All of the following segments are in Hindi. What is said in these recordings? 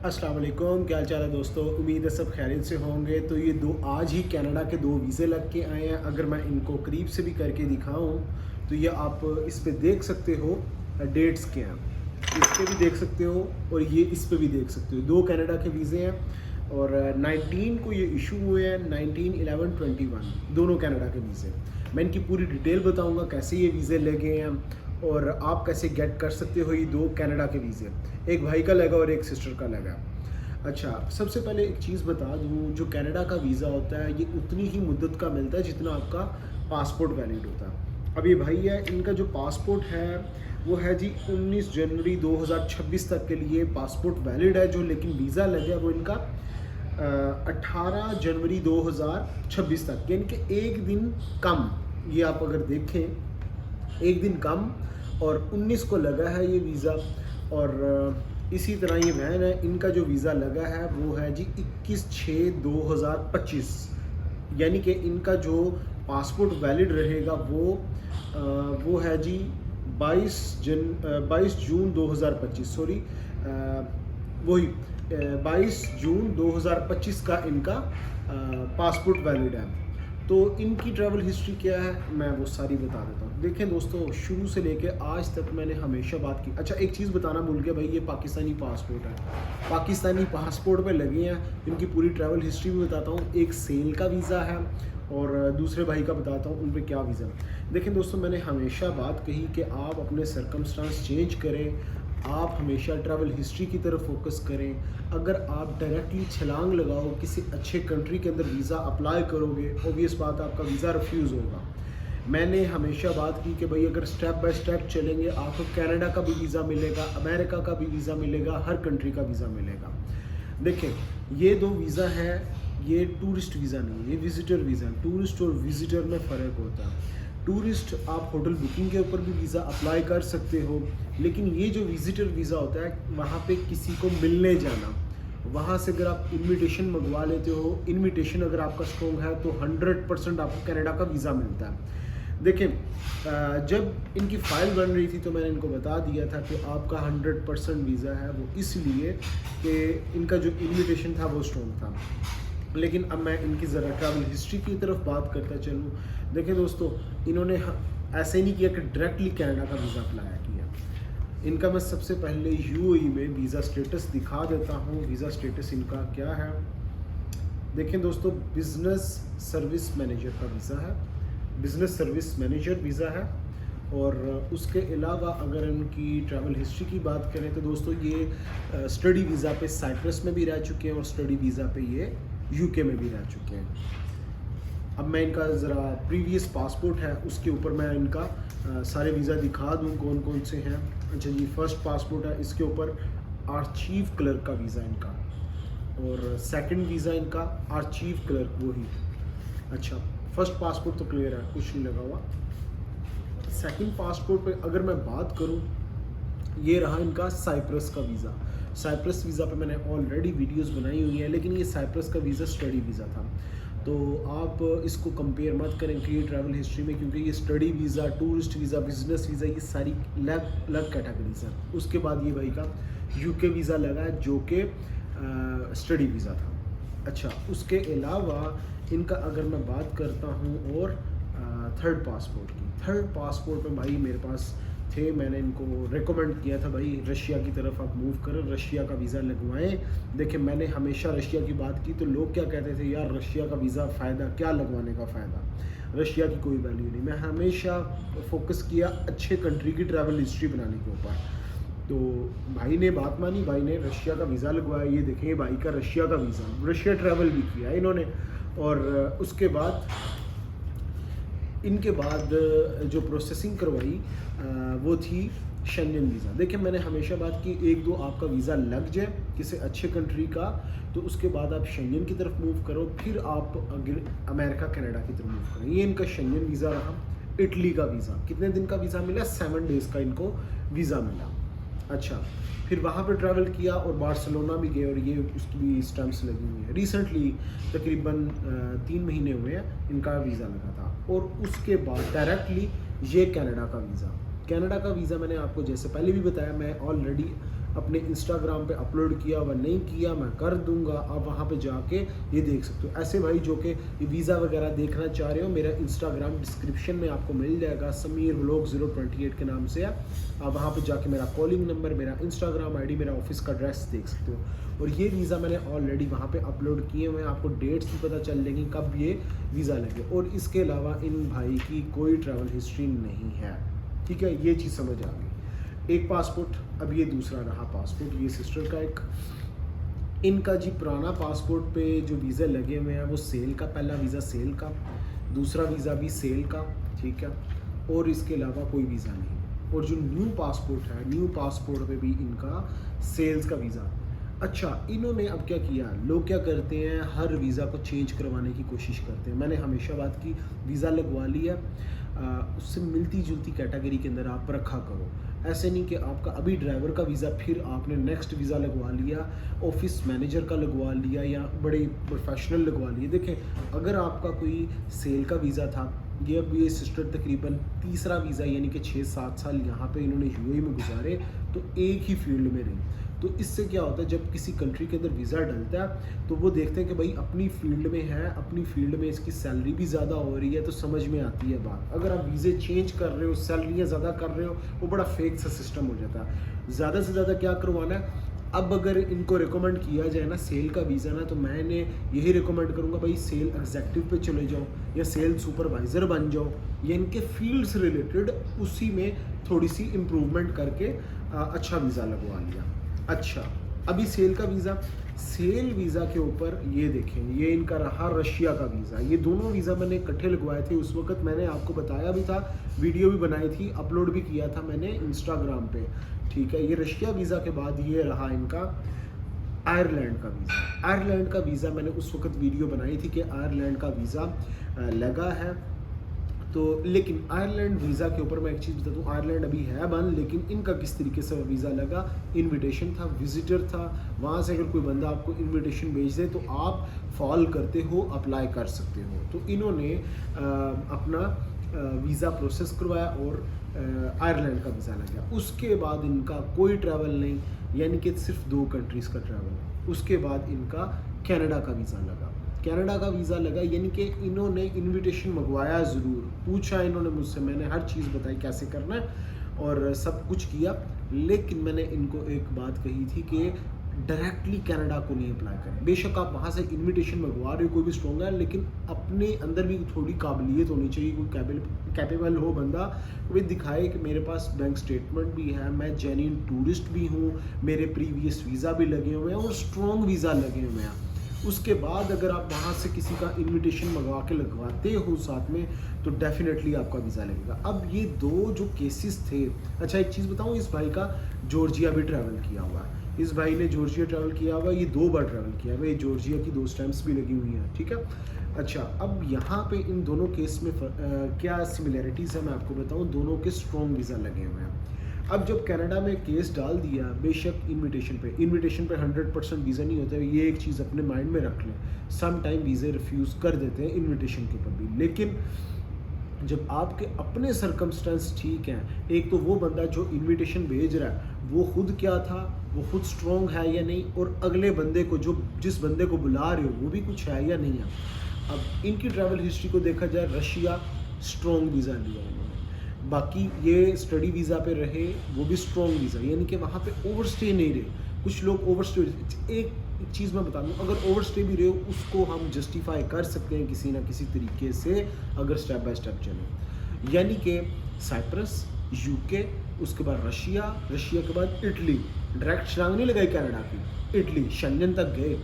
अस्सलाम वालेकुम, क्या हाल चाल है दोस्तों। उम्मीद है सब खैरियत से होंगे। तो ये दो आज ही कनाडा के दो वीज़े लग के आए हैं। अगर मैं इनको करीब से भी करके दिखाऊं तो ये आप इस पे देख सकते हो डेट्स क्या हैं। इस पे भी देख सकते हो और ये इस पे भी देख सकते हो। दो कनाडा के वीज़े हैं और 19 को ये इशू हुए हैं, 19, 11, 21 दोनों कनाडा के वीज़े। मैं इनकी पूरी डिटेल बताऊंगा कैसे ये वीज़े लगे हैं और आप कैसे गेट कर सकते हो ये दो कनाडा के वीज़े। एक भाई का लगा और एक सिस्टर का लगा। अच्छा, सबसे पहले एक चीज़ बता दूँ, जो कनाडा का वीज़ा होता है ये उतनी ही मुद्दत का मिलता है जितना आपका पासपोर्ट वैलिड होता है। अब ये भाई है, इनका जो पासपोर्ट है वो है जी 19 जनवरी 2026 तक के लिए पासपोर्ट वैलिड है जो, लेकिन वीज़ा लगे वो इनका 18 जनवरी 2026 तक, यानी कि एक दिन कम। ये आप अगर देखें एक दिन कम, और 19 को लगा है ये वीज़ा। और इसी तरह ये वैन है, इनका जो वीज़ा लगा है वो है जी 21/6/2025, यानी कि इनका जो पासपोर्ट वैलिड रहेगा वो है जी 22 जून 2025, सॉरी वही 22 जून 2025 का इनका पासपोर्ट वैलिड है। तो इनकी ट्रैवल हिस्ट्री क्या है मैं वो सारी बता देता हूँ। देखें दोस्तों, शुरू से लेके आज तक मैंने हमेशा बात की। अच्छा, एक चीज़ बताना भूल गया भाई, ये पाकिस्तानी पासपोर्ट है। पाकिस्तानी पासपोर्ट पे लगे हैं। इनकी पूरी ट्रैवल हिस्ट्री भी बताता हूँ। एक सेल का वीज़ा है और दूसरे भाई का बताता हूँ उन पर क्या वीज़ा है। देखें दोस्तों, मैंने हमेशा बात कही कि आप अपने सर्कमस्टांस चेंज करें, आप हमेशा ट्रैवल हिस्ट्री की तरफ फोकस करें। अगर आप डायरेक्टली छलांग लगाओ किसी अच्छे कंट्री के अंदर वीज़ा अप्लाई करोगे, ऑब्वियस बात आपका वीज़ा रिफ्यूज़ होगा। मैंने हमेशा बात की कि भाई अगर स्टेप बाय स्टेप चलेंगे आपको कनाडा का भी वीज़ा मिलेगा, अमेरिका का भी वीज़ा मिलेगा, हर कंट्री का वीज़ा मिलेगा। देखें, ये दो वीज़ा है, ये टूरिस्ट वीज़ा नहीं, ये विजिटर वीज़ा है। टूरिस्ट और विजिटर में फ़र्क होता है। टूरिस्ट आप होटल बुकिंग के ऊपर भी वीज़ा अप्लाई कर सकते हो, लेकिन ये जो विजिटर वीज़ा होता है वहाँ पे किसी को मिलने जाना, वहाँ से अगर आप इनविटेशन मंगवा लेते हो, इनविटेशन अगर आपका स्ट्रॉन्ग है तो 100% आपको कनाडा का वीज़ा मिलता है। देखें, जब इनकी फ़ाइल बन रही थी तो मैंने इनको बता दिया था कि आपका 100% वीज़ा है, वो इसलिए कि इनका जो इनविटेशन था वो स्ट्रॉन्ग था। लेकिन अब मैं इनकी ज़रा ट्रैवल हिस्ट्री की तरफ बात करता चलूँ। देखिए दोस्तों, इन्होंने ऐसे ही नहीं किया कि डायरेक्टली कनाडा का वीज़ा अप्लाई किया। इनका मैं सबसे पहले यूएई में वीज़ा स्टेटस दिखा देता हूँ। वीज़ा स्टेटस इनका क्या है, देखें दोस्तों, बिज़नेस सर्विस मैनेजर का वीज़ा है, बिज़नेस सर्विस मैनेजर वीज़ा है। और उसके अलावा अगर इनकी ट्रैवल हिस्ट्री की बात करें तो दोस्तों ये स्टडी वीज़ा पे साइप्रस में भी रह चुके हैं और स्टडी वीज़ा पे ये यूके में भी रह चुके हैं। अब मैं इनका ज़रा प्रीवियस पासपोर्ट है उसके ऊपर मैं इनका सारे वीज़ा दिखा दूँ कौन कौन से हैं। अच्छा जी, फर्स्ट पासपोर्ट है, इसके ऊपर आर्चीव क्लर्क का वीज़ा इनका, और सेकंड वीज़ा इनका आर्चीव क्लर्क वही। अच्छा, फर्स्ट पासपोर्ट तो क्लियर है, कुछ नहीं लगा हुआ। सेकंड पासपोर्ट पे अगर मैं बात करूं, ये रहा इनका साइप्रस का वीज़ा। साइप्रस वीज़ा पे मैंने ऑलरेडी वीडियोस बनाई हुई हैं, लेकिन ये साइप्रस का वीज़ा स्टडी वीज़ा था, तो आप इसको कंपेयर मत करें कि ये ट्रैवल हिस्ट्री में, क्योंकि ये study visa, tourist visa, business visa, ये सारी अलग कैटेगरीज हैं। उसके बाद ये भाई का यूके वीज़ा लगा है जो कि स्टडी वीज़ा था। अच्छा, उसके अलावा इनका अगर मैं बात करता हूँ और थर्ड पासपोर्ट की, थर्ड पासपोर्ट में भाई मेरे पास थे, मैंने इनको रेकमेंड किया था भाई रशिया की तरफ आप मूव करें, रशिया का वीज़ा लगवाएं। देखिए, मैंने हमेशा रशिया की बात की तो लोग क्या कहते थे, यार रशिया का वीज़ा फ़ायदा क्या, लगवाने का फ़ायदा, रशिया की कोई वैल्यू नहीं। मैं हमेशा फोकस किया अच्छे कंट्री की ट्रैवल हिस्ट्री बनाने के ऊपर। तो भाई ने बात मानी, भाई ने रशिया का वीज़ा लगवाया। ये देखें, भाई का रशिया का वीज़ा, रशिया ट्रैवल भी किया इन्होंने। और उसके बाद इनके बाद जो प्रोसेसिंग करवाई वो थी शेंजन वीज़ा। देखिए, मैंने हमेशा बात की, एक दो आपका वीज़ा लग जाए किसी अच्छे कंट्री का तो उसके बाद आप शेंजन की तरफ मूव करो, फिर आप अगर अमेरिका कनाडा की तरफ मूव करें। ये इनका शेंजन वीज़ा रहा। इटली का वीज़ा, कितने दिन का वीज़ा मिला, 7 डेज़ का इनको वीज़ा मिला। अच्छा, फिर वहाँ पर ट्रैवल किया और बार्सिलोना भी गए और ये उसकी भी स्टैम्प्स लगी हुई है। रिसेंटली तकरीबन 3 महीने हुए हैं इनका वीज़ा लगा था। और उसके बाद डायरेक्टली ये कनाडा का वीज़ा, कनाडा का वीज़ा मैंने आपको जैसे पहले भी बताया, मैं ऑलरेडी अपने इंस्टाग्राम पे अपलोड किया व नहीं किया, मैं कर दूंगा। आप वहाँ पे जाके ये देख सकते हो। ऐसे भाई जो कि वीज़ा वगैरह देखना चाह रहे हो, मेरा इंस्टाग्राम डिस्क्रिप्शन में आपको मिल जाएगा, समीर व्लॉग 028 के नाम से है। आप वहाँ पे जाके मेरा कॉलिंग नंबर, मेरा इंस्टाग्राम आईडी, मेरा ऑफिस का एड्रेस देख सकते हो। और ये वीज़ा मैंने ऑलरेडी वहाँ पे अपलोड किए हुए हैं, आपको डेट्स भी पता चल जाएंगी कब ये वीज़ा लगे। और इसके अलावा इन भाई की कोई ट्रैवल हिस्ट्री नहीं है, ठीक है, ये चीज़ समझ आ गई। एक पासपोर्ट, अब ये दूसरा रहा पासपोर्ट, ये सिस्टर का एक। इनका जी पुराना पासपोर्ट पे जो वीज़ा लगे हुए हैं वो सेल का, पहला वीज़ा सेल का, दूसरा वीज़ा भी सेल का, ठीक है, और इसके अलावा कोई वीज़ा नहीं। और जो न्यू पासपोर्ट है, न्यू पासपोर्ट पे भी इनका सेल्स का वीज़ा। अच्छा, इन्होंने अब क्या किया, लोग क्या करते हैं, हर वीज़ा को चेंज करवाने की कोशिश करते हैं। मैंने हमेशा बात की, वीज़ा लगवा लिया, उससे मिलती जुलती कैटेगरी के अंदर आप रखा करो। ऐसे नहीं कि आपका अभी ड्राइवर का वीज़ा, फिर आपने नेक्स्ट वीज़ा लगवा लिया, ऑफिस मैनेजर का लगवा लिया या बड़े प्रोफेशनल लगवा लिए। देखें, अगर आपका कोई सेल का वीज़ा था, ये अब ये सिस्टर तकरीबन तीसरा वीज़ा यानी कि 6-7 साल यहाँ पे इन्होंने यूएई में गुजारे, तो एक ही फील्ड में रही। तो इससे क्या होता है, जब किसी कंट्री के अंदर वीज़ा डलता है तो वो देखते हैं कि भाई अपनी फील्ड में है, अपनी फील्ड में इसकी सैलरी भी ज़्यादा हो रही है, तो समझ में आती है बात। अगर आप वीज़े चेंज कर रहे हो, सैलरियाँ ज़्यादा कर रहे हो, वो बड़ा फेक सा सिस्टम हो जाता है। ज़्यादा से ज़्यादा क्या करवाना है, अब अगर इनको रिकमेंड किया जाए ना सेल का वीज़ा ना, तो मैंने यही रिकमेंड करूँगा भाई सेल एग्जेक्टिव पे चले जाओ या सेल सुपरवाइज़र बन जाओ, या इनके फील्ड से रिलेटेड उसी में थोड़ी सी इम्प्रूवमेंट करके अच्छा वीज़ा लगवा लिया। अच्छा, अभी सेल का वीज़ा, सेल वीज़ा के ऊपर ये देखें, ये इनका रहा रशिया का वीज़ा। ये दोनों वीज़ा मैंने इकट्ठे लगवाए थे, उस वक्त मैंने आपको बताया भी था, वीडियो भी बनाई थी, अपलोड भी किया था मैंने इंस्टाग्राम पे, ठीक है। ये रशिया वीज़ा के बाद ये रहा इनका आयरलैंड का वीज़ा। आयरलैंड का वीज़ा मैंने उस वक्त वीडियो बनाई थी कि आयरलैंड का वीज़ा लगा है। तो लेकिन आयरलैंड वीज़ा के ऊपर मैं एक चीज़ बता दूँ, आयरलैंड अभी है बंद, लेकिन इनका किस तरीके से वीज़ा लगा, इनविटेशन था, विजिटर था, वहाँ से अगर कोई बंदा आपको इनविटेशन भेज दे तो आप फॉल करते हो, अप्लाई कर सकते हो। तो इन्होंने अपना वीज़ा प्रोसेस करवाया और आयरलैंड का वीज़ा लग गया। उसके बाद इनका कोई ट्रैवल नहीं, यानी कि सिर्फ 2 कंट्रीज़ का ट्रैवल। उसके बाद इनका कनाडा का वीज़ा लगा। कनाडा का वीज़ा लगा यानी कि इन्होंने इनविटेशन मंगवाया ज़रूर, पूछा इन्होंने मुझसे, मैंने हर चीज़ बताई कैसे करना है और सब कुछ किया, लेकिन मैंने इनको एक बात कही थी कि डायरेक्टली कनाडा को नहीं अप्लाई करें। बेशक आप वहाँ से इनविटेशन मंगवा रहे हो, कोई भी स्ट्रॉन्ग है, लेकिन अपने अंदर भी थोड़ी काबिलियत होनी चाहिए, कोई कैपेबल हो बंदा, वो दिखाए कि मेरे पास बैंक स्टेटमेंट भी है, मैं जेन्युइन टूरिस्ट भी हूँ, मेरे प्रीवियस वीज़ा भी लगे हुए हैं और स्ट्रॉन्ग वीज़ा लगे हुए हैं। उसके बाद अगर आप वहाँ से किसी का इनविटेशन मंगवा के लगवाते हो साथ में, तो डेफिनेटली आपका वीज़ा लगेगा। अब ये 2 जो केसेस थे, अच्छा एक चीज़ बताऊँ, इस भाई का जॉर्जिया भी ट्रैवल किया हुआ है, इस भाई ने जॉर्जिया ट्रैवल किया हुआ है, ये 2 बार ट्रैवल किया हुआ है, जॉर्जिया की 2 स्टैम्प्स भी लगी हुई हैं, ठीक है। अच्छा, अब यहाँ पे इन दोनों केस में क्या सिमिलैरिटीज़ है मैं आपको बताऊँ, दोनों के स्ट्रॉन्ग वीज़ा लगे हुए हैं। अब जब कनाडा में केस डाल दिया, बेशक इनविटेशन पे 100% वीज़ा नहीं होता है, ये एक चीज़ अपने माइंड में रख लें, सम टाइम वीज़े रिफ्यूज़ कर देते हैं इनविटेशन के ऊपर भी। लेकिन जब आपके अपने सर्कमस्टेंस ठीक हैं, एक तो वो बंदा जो इनविटेशन भेज रहा है वो खुद क्या था, वो खुद स्ट्रॉन्ग है या नहीं, और अगले बंदे को जो जिस बंदे को बुला रहे हो वो भी कुछ है या नहीं है। अब इनकी ट्रैवल हिस्ट्री को देखा जाए, रशिया स्ट्रॉन्ग वीज़ा लिया उन्होंने, बाकी ये स्टडी वीज़ा पे रहे, वो भी स्ट्रॉन्ग वीज़ा, यानी कि वहाँ पे ओवरस्टे नहीं रहे। कुछ लोग ओवरस्टे, एक चीज़ मैं बता दूँ, अगर ओवरस्टे भी रहे हो उसको हम जस्टिफाई कर सकते हैं किसी ना किसी तरीके से, अगर स्टेप बाय स्टेप चले। यानी कि साइप्रस, यूके, उसके बाद रशिया, रशिया के बाद इटली, डायरेक्ट छलांग नहीं लगाई कनाडा की, इटली शेंजन तक गए।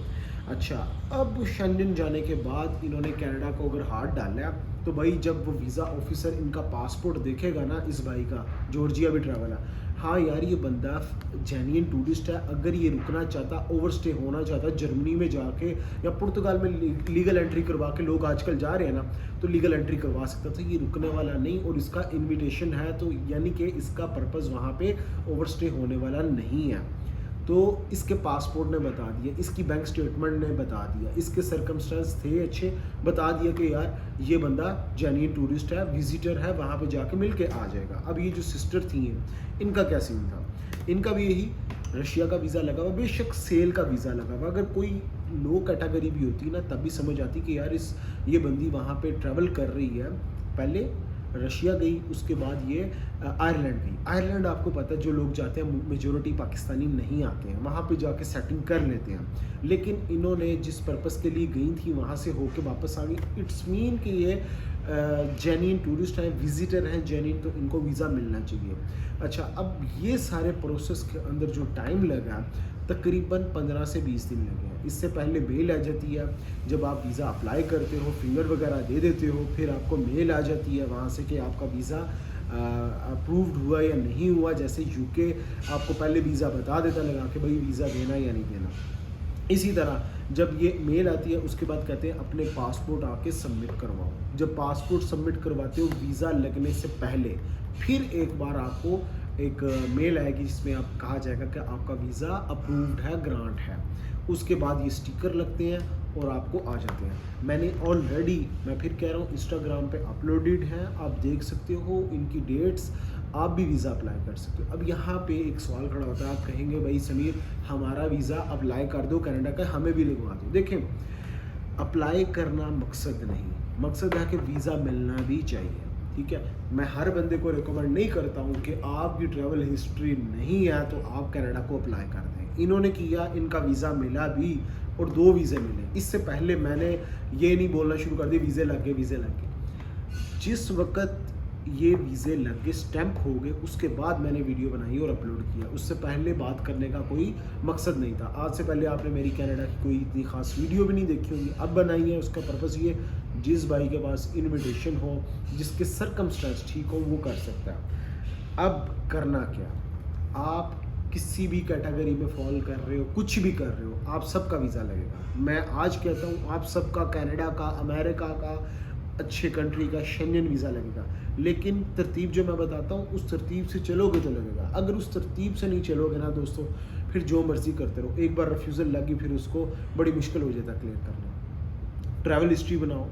अच्छा, अब शेंजन जाने के बाद इन्होंने कनाडा को अगर हाथ डाला, तो भाई जब वो वीज़ा ऑफिसर इनका पासपोर्ट देखेगा ना, इस भाई का जॉर्जिया भी ट्रैवल है, हाँ यार ये बंदा जेन्युइन टूरिस्ट है, अगर ये रुकना चाहता, ओवरस्टे होना चाहता, जर्मनी में जाके या पुर्तगाल में लीगल एंट्री करवा के, लोग आजकल जा रहे हैं ना, तो लीगल एंट्री करवा सकता था। ये रुकने वाला नहीं, और इसका इनविटेशन है, तो यानी कि इसका पर्पज़ वहाँ पे ओवरस्टे होने वाला नहीं है। तो इसके पासपोर्ट ने बता दिया, इसकी बैंक स्टेटमेंट ने बता दिया, इसके सर्कमस्टेंस थे अच्छे, बता दिया कि यार ये बंदा जेन्युइन टूरिस्ट है, विजिटर है, वहाँ पे जाके मिल के आ जाएगा। अब ये जो सिस्टर थी हैं, इनका क्या सीन था, इनका भी यही रशिया का वीज़ा लगा हुआ, बेशक सेल का वीज़ा लगा हुआ, अगर कोई लो कैटेगरी भी होती ना तब भी समझ आती कि यार ये बंदी वहाँ पे ट्रैवल कर रही है। पहले रशिया गई, उसके बाद ये आयरलैंड गई। आयरलैंड आपको पता है जो लोग जाते हैं मेजोरिटी पाकिस्तानी नहीं आते हैं, वहाँ पे जाके सेटिंग कर लेते हैं। लेकिन इन्होंने जिस पर्पस के लिए गई थी वहाँ से होके वापस आ गई। इट्स मीन कि ये जेन्युइन टूरिस्ट हैं, विजिटर हैं जेन्युइन, तो इनको वीज़ा मिलना चाहिए। अच्छा, अब ये सारे प्रोसेस के अंदर जो टाइम लगा तकरीबन 15 से 20 दिन लगे हैं। इससे पहले मेल आ जाती है, जब आप वीज़ा अप्लाई करते हो, फिंगर वगैरह दे देते हो, फिर आपको मेल आ जाती है वहाँ से कि आपका वीज़ा अप्रूव्ड हुआ या नहीं हुआ। जैसे यूके आपको पहले वीज़ा बता देता लगा कि भाई वीज़ा देना या नहीं देना। इसी तरह जब ये मेल आती है उसके बाद कहते हैं अपने पासपोर्ट आके सबमिट करवाओ। जब पासपोर्ट सबमिट करवाते हो वीज़ा लगने से पहले फिर एक बार आपको एक मेल आएगी जिसमें आप कहा जाएगा कि आपका वीज़ा अप्रूव्ड है, ग्रांट है। उसके बाद ये स्टिकर लगते हैं और आपको आ जाते हैं। मैंने ऑलरेडी, मैं फिर कह रहा हूँ, इंस्टाग्राम पे अपलोडेड हैं, आप देख सकते हो इनकी डेट्स, आप भी वीज़ा अप्लाई कर सकते हो। अब यहाँ पे एक सवाल खड़ा होता है, आप कहेंगे भाई समीर हमारा वीज़ा अप्लाई कर दो कनाडा का, हमें भी लगवा दो। देखें, अप्लाई करना मकसद नहीं, मकसद है कि वीज़ा मिलना भी चाहिए, ठीक है। मैं हर बंदे को रिकमेंड नहीं करता हूँ कि आपकी ट्रैवल हिस्ट्री नहीं है तो आप कनाडा को अप्लाई कर दें। इन्होंने किया, इनका वीज़ा मिला भी और 2 वीज़े मिले। इससे पहले मैंने ये नहीं बोलना शुरू कर दिया वीज़े लग गए, वीज़े लग गए। जिस वक्त ये वीज़े लग गए, स्टैंप हो गए, उसके बाद मैंने वीडियो बनाई और अपलोड किया। उससे पहले बात करने का कोई मकसद नहीं था। आज से पहले आपने मेरी कनाडा की कोई इतनी खास वीडियो भी नहीं देखी होगी, अब बनाई है। उसका पर्पज़ ये, जिस भाई के पास इन्विटेशन हो, जिसके सरकमस्टेंस ठीक हो, वो कर सकता है। अब करना क्या, आप किसी भी कैटेगरी में फॉल कर रहे हो, कुछ भी कर रहे हो, आप सबका वीज़ा लगेगा। मैं आज कहता हूँ आप सबका, कनाडा का, अमेरिका का, अच्छे कंट्री का शेंगन वीज़ा लगेगा। लेकिन तरतीब जो मैं बताता हूँ उस तरतीब से चलोगे तो लगेगा। अगर उस तरतीब से नहीं चलोगे ना दोस्तों, फिर जो मर्ज़ी करते रहो, एक बार रिफ्यूज़ल लगी फिर उसको बड़ी मुश्किल हो जाता है क्लियर करना। ट्रैवल हिस्ट्री बनाओ,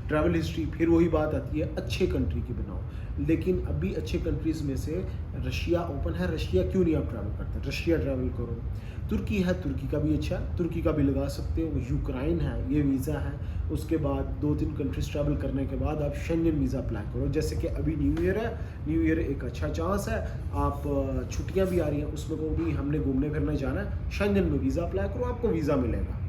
ट्रैवल हिस्ट्री, फिर वही बात आती है अच्छे कंट्री की बनाओ। लेकिन अभी अच्छे कंट्रीज़ में से रशिया ओपन है, रशिया क्यों नहीं आप ट्रैवल करते, रशिया ट्रैवल करो। तुर्की है, तुर्की का भी अच्छा, तुर्की का भी लगा सकते हो। यूक्रेन है, ये वीज़ा है। उसके बाद 2-3 कंट्रीज ट्रैवल करने के बाद आप शेंगन वीज़ा अप्लाई करो। जैसे कि अभी न्यू ईयर है, न्यू ईयर एक अच्छा चांस है, आप छुट्टियां भी आ रही हैं, उसमें को भी हमने घूमने फिरने जाना है, शेंगन में वीज़ा अप्लाई करो, आपको वीज़ा मिलेगा।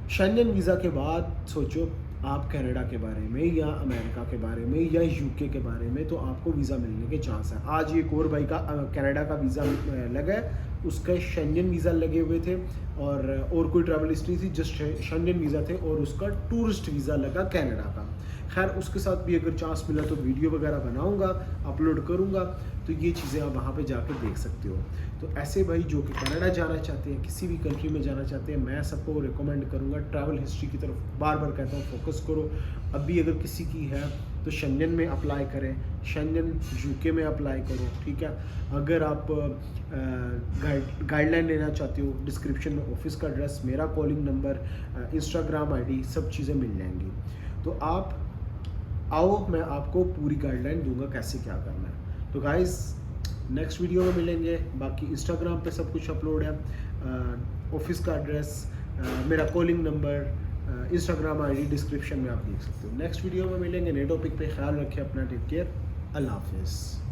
शेंगन वीज़ा के बाद सोचो आप कनाडा के बारे में या अमेरिका के बारे में या यूके के बारे में, तो आपको वीज़ा मिलने के चांस है। आज एक और भाई का कनाडा का वीज़ा लगा है, उसका शेंगन वीज़ा लगे हुए थे और कोई ट्रैवल हिस्ट्री थी, जस्ट शेंगन वीज़ा थे और उसका टूरिस्ट वीज़ा लगा कनाडा का। खैर उसके साथ भी अगर चांस मिला तो वीडियो वगैरह बनाऊंगा, अपलोड करूंगा, तो ये चीज़ें आप वहाँ पे जाकर देख सकते हो। तो ऐसे भाई जो कि कनाडा जाना चाहते हैं, किसी भी कंट्री में जाना चाहते हैं, मैं सबको रिकमेंड करूँगा ट्रैवल हिस्ट्री की तरफ बार बार कहता हूँ फोकस करो। अभी अगर किसी की है तो शेंगन में अप्लाई करें, शेंगन यूके में अप्लाई करो, ठीक है। अगर आप गाइडलाइन लेना चाहते हो, डिस्क्रिप्शन में ऑफिस का एड्रेस, मेरा कॉलिंग नंबर, इंस्टाग्राम आईडी, सब चीज़ें मिल जाएंगी। तो आप आओ, मैं आपको पूरी गाइडलाइन दूंगा कैसे क्या करना है। तो गाइस नेक्स्ट वीडियो में मिलेंगे। बाकी इंस्टाग्राम पे सब कुछ अपलोड है, ऑफिस का एड्रेस, मेरा calling number, Instagram ID description में आप देख सकते हो। नेक्स्ट वीडियो में मिलेंगे नए टॉपिक पे। ख्याल रखें अपना, टेक केयर, अल्लाह हाफिज़।